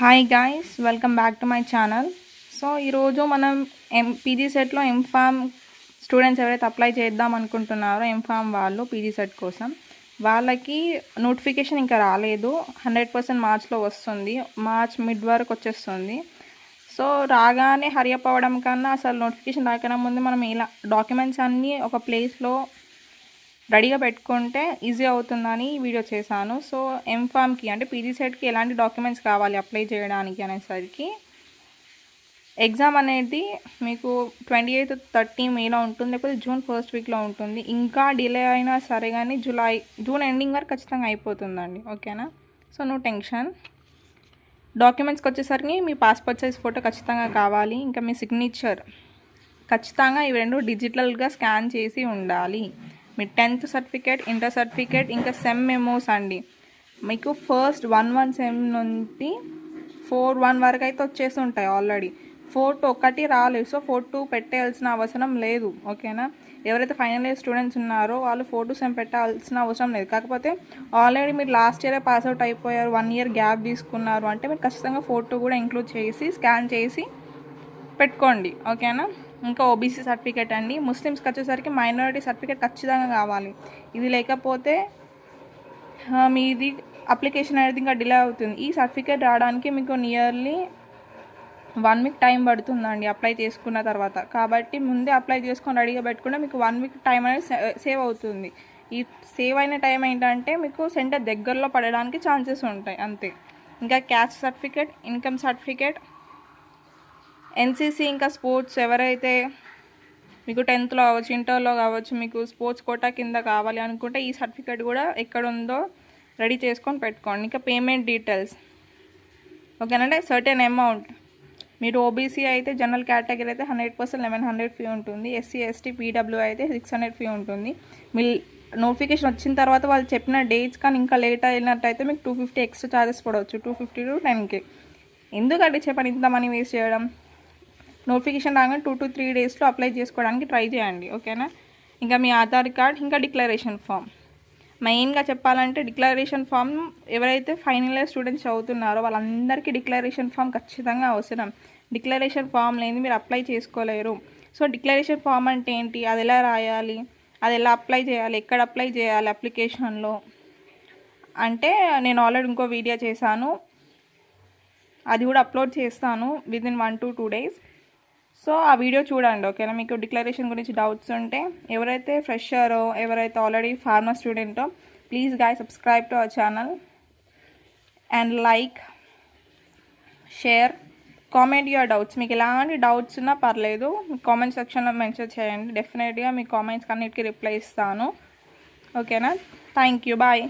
Hi guys, welcome back to my channel. So ఈరోజు మనం PG సెట్లో ఎంఫామ్ స్టూడెంట్స్ ఎవరైతే అప్లై చేద్దాం అనుకుంటున్నారో ఎంఫామ్ వాళ్ళు పీజీ సెట్ కోసం వాళ్ళకి నోటిఫికేషన్ ఇంకా రాలేదు. 100% మార్చ్లో వస్తుంది. మార్చ్ మిడ్ వరకు వచ్చేస్తుంది. సో రాగానే హరియప్ అవ్వడం కన్నా అసలు నోటిఫికేషన్ రాకన్నా ముందు మనం ఇలా డాక్యుమెంట్స్ అన్నీ ఒక ప్లేస్లో రెడీగా పెట్టుకుంటే ఈజీ అవుతుందని వీడియో చేశాను. సో ఎంఫామ్కి అంటే పీజీ సెట్కి ఎలాంటి డాక్యుమెంట్స్ కావాలి అప్లై చేయడానికి అనేసరికి ఎగ్జామ్ అనేది మీకు 28, 30 మేలో ఉంటుంది, లేకపోతే జూన్ 1st వీక్లో ఉంటుంది. ఇంకా డిలే అయినా సరే కానీ జూన్ ఎండింగ్ వరకు ఖచ్చితంగా అయిపోతుందండి. ఓకేనా? So no tension. డాక్యుమెంట్స్కి వచ్చేసరికి మీ పాస్పోర్ట్ సైజ్ ఫోటో ఖచ్చితంగా కావాలి. ఇంకా మీ సిగ్నేచర్ ఖచ్చితంగా ఇవి రెండు డిజిటల్గా స్కాన్ చేసి ఉండాలి. మీ 10th సర్టిఫికేట్, ఇంటర్ సర్టిఫికేట్, ఇంకా సెమ్ మెమోస్ అండి. మీకు ఫస్ట్ 1 సెమ్ నుండి 4 వరకు అయితే వచ్చేసి ఉంటాయి ఆల్రెడీ. 4 ఒకటి రాలేదు. సో 4 పెట్టాల్సిన అవసరం లేదు. ఓకేనా? ఎవరైతే ఫైనల్ ఇయర్ స్టూడెంట్స్ ఉన్నారో వాళ్ళు 4 సెమ్ పెట్టాల్సిన అవసరం లేదు. కాకపోతే ఆల్రెడీ మీరు లాస్ట్ ఇయరే పాస్అవుట్ అయిపోయారు, 1 ఇయర్ గ్యాప్ తీసుకున్నారు అంటే మీరు ఖచ్చితంగా 4 కూడా ఇంక్లూడ్ చేసి స్కాన్ చేసి పెట్టుకోండి. ఓకేనా? ఇంకా ఓబీసీ సర్టిఫికేట్ అండి. ముస్లిమ్స్కి వచ్చేసరికి మైనారిటీ సర్టిఫికేట్ ఖచ్చితంగా కావాలి. ఇది లేకపోతే మీది అప్లికేషన్ అనేది ఇంకా డిలే అవుతుంది. ఈ సర్టిఫికేట్ రావడానికి మీకు నియర్లీ 1 వీక్ టైం పడుతుందండి అప్లై చేసుకున్న తర్వాత. కాబట్టి ముందే అప్లై చేసుకొని రెడీగా పెట్టుకుంటే మీకు 1 వీక్ టైం అనేది సేవ్ అవుతుంది. ఈ సేవ్ అయిన టైం ఏంటంటే మీకు సెంటర్ దగ్గరలో పడడానికి ఛాన్సెస్ ఉంటాయి అంతే. ఇంకా caste certificate, income certificate, NCC ఇంకా స్పోర్ట్స్ ఎవరైతే మీకు 10th కావచ్చు, ఇంటర్లో కావచ్చు, మీకు స్పోర్ట్స్ కోటా కింద కావాలి అనుకుంటే ఈ సర్టిఫికేట్ కూడా ఎక్కడ ఉందో రెడీ చేసుకొని పెట్టుకోండి. ఇంకా పేమెంట్ డీటెయిల్స్ ఓకేనంటే సర్టెన్ అమౌంట్. మీరు ఓబీసీ అయితే జనరల్ కేటగిరీ అయితే 100% 1100 ఫీ ఉంటుంది. ఎస్సీ ఎస్టీ పీడబ్ల్యూ అయితే 600 ఫీ ఉంటుంది. మీ నోటిఫికేషన్ వచ్చిన తర్వాత వాళ్ళు చెప్పిన డేట్స్ కానీ ఇంకా లేట్ అయినట్టయితే మీకు 250 ఎక్స్ట్రా ఛార్జెస్ పడవచ్చు. 250 to 10K. ఎందుకంటే చెప్పండి ఇంత మనీ వేస్ట్ చేయడం. నోటిఫికేషన్ రాగానే 2 to 3 డేస్లో అప్లై చేసుకోవడానికి ట్రై చేయండి. ఓకేనా? ఇంకా మీ ఆధార్ కార్డ్, ఇంకా డిక్లరేషన్ ఫామ్. మెయిన్గా చెప్పాలంటే డిక్లరేషన్ ఫామ్ ఎవరైతే ఫైనల్ ఇయర్ స్టూడెంట్స్ చదువుతున్నారో వాళ్ళందరికీ డిక్లరేషన్ ఫామ్ ఖచ్చితంగా అవసరం. డిక్లరేషన్ ఫామ్ లేని మీరు అప్లై చేసుకోలేరు. సో డిక్లరేషన్ ఫామ్ అంటే ఏంటి, అది ఎలా రాయాలి, అది ఎలా అప్లై చేయాలి, ఎక్కడ అప్లై చేయాలి అప్లికేషన్లో అంటే నేను ఆల్రెడీ ఇంకో వీడియో చేశాను, అది కూడా అప్లోడ్ చేస్తాను విదిన్ 1 to 2 days. సో ఆ వీడియో చూడండి. ఓకేనా? మీకు డిక్లరేషన్ గురించి డౌట్స్ ఉంటే ఎవరైతే ఫ్రెషరో, ఎవరైతే ఆల్రెడీ ఫార్మర్ స్టూడెంటో please guy subscribe to our channel and like, share, comment your doubts. మీకు ఎలాంటి డౌట్స్ ఉన్నా పర్లేదు కామెంట్ సెక్షన్లో మెన్షన్ చేయండి. డెఫినెట్గా మీ కామెంట్స్ అన్నిటికీ రిప్లై ఇస్తాను. ఓకేనా? Thank you. బాయ్.